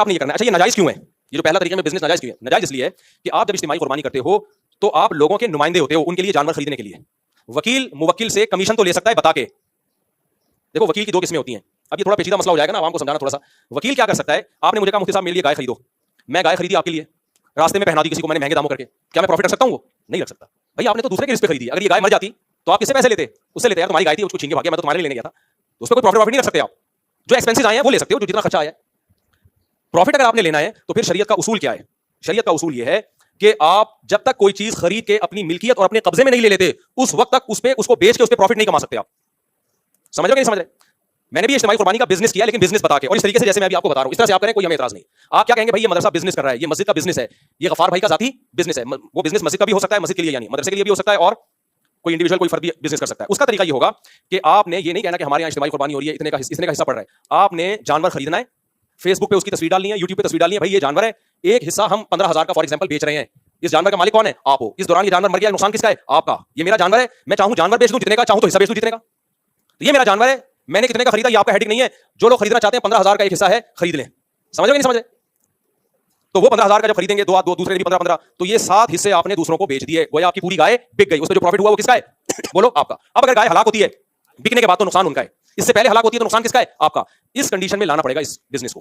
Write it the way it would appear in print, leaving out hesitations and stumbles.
आपने ये करना है। अच्छा, ये नाजायज क्यों है? ये जो पहला तरीका में बिजनेस नाजायज क्यों है? नाजायज इसलिए है कि आप जब इज्तिमाई कुर्बानी करते हो तो आप लोगों के नुमाइंदे होते हो, उनके लिए जानवर खरीदने के लिए। वकील मुवक्किल से कमीशन तो ले सकता है बता के। देखो, वकील की दो किस्में होती हैं। अब ये थोड़ा पेचीदा मसला हो जाएगा ना, आवाम को समझाना थोड़ा सा। वकील क्या कर सकता है? आपने मुझे कहा मुफ्ती साहब मेरे लिए गाय खरीदो, मैं गाय खरीदी आपके लिए, रास्ते में पहना दी किसी को मैंने महंगे दामों करके, क्या मैं प्रॉफिट रख सकता हूं? वो नहीं रख सकता। भाई आपने तो दूसरे के रिस्क पे खरीदी, अगर ये गाय मर जाती तो आप किससे पैसे लेते? उससे लेते। यार तुम्हारी गाय थी, उसको छीन के भाग गया, मैं तो तुम्हारे लिए लेने गया था, तो उस पर कोई प्रॉफिट नहीं रख सकते आप। जो एक्सपेंसेस आए हैं वो ले सकते हो, जो जितना खर्चा आया। प्रॉफिट अगर आपने लेना है तो फिर शरीयत का उसूल क्या है? शरीयत का उसूल यह है कि आप जब तक कोई चीज खरीद के अपनी मिल्कियत और अपने कब्जे में नहीं ले लेते, उस वक्त तक उसको बेच के उस पर प्रॉफिट नहीं कमा सकते आप। समझ रहे हो कि नहीं समझ रहे? मैंने भी इज्तिमाई कुर्बानी का बिजनेस किया, लेकिन बिजनेस बता के, और इस तरीके से जैसे मैं भी आपको बता रहा हूं, इस तरह से आप करें, कोई हमें एतराज नहीं। आप क्या कहेंगे? भाई ये मदरसा बिजनेस कर रहा है, ये मस्जिद का बिजनेस है, ये गफार भाई का जाती बिजनेस है। वो बिजनेस मस्जिद का भी हो सकता है, मस्जिद के लिए यानी मदरसे के लिए भी हो सकता है, और कोई इंडिविजुअल कोई फर्द भी बिजनेस कर सकता है। उसका तरीका ये होगा कि आपने ये नहीं कहना कि हमारे यहाँ इज्तिमाई कुर्बानी हो रही है, इतने का हिस्सा पड़ रहा है। आपने जानवर खरीदना है, फेसबुक पे उसकी तस्वीर डालनी है, यूट्यूब पे तस्वीर डालनी है, भाई ये जानवर है, एक हिस्सा हम 15,000 का फॉर एग्जांपल बेच रहे हैं। इस जानवर का मालिक कौन है? आप हो। इस दौरान ये जानवर मर गया, नुकसान किसका है? आपका। ये मेरा जानवर है, मैं चाहूं जानवर बेच दूं जितने का, चाहूं तो हिस्सा बेच दूं जितने का। तो ये मेरा जानवर है, मैंने कितने का खरीदा ये आपका हेडिंग नहीं है। जो लोग खरीदना चाहते हैं 15,000 का एक हिस्सा है, खरीद लें। समझ रहे कि नहीं समझे? तो वो 15,000 का जब खरीदेंगे, दो दूसरे भी 15-15, तो ये 7 हिस्से आपने दूसरों को बेच दिए, गोया आपकी पूरी गाय बिक गई। उसमें जो प्रॉफिट हुआ वो किसका है? बोलो, आपका। अब अगर गाय हलाक होती है, बिकने के बाद तो नुकसान उनका है, इससे पहले हलाक होती है तो नुकसान किसका है? आपका। इस कंडीशन में लाना पड़ेगा इस बिजनेस को।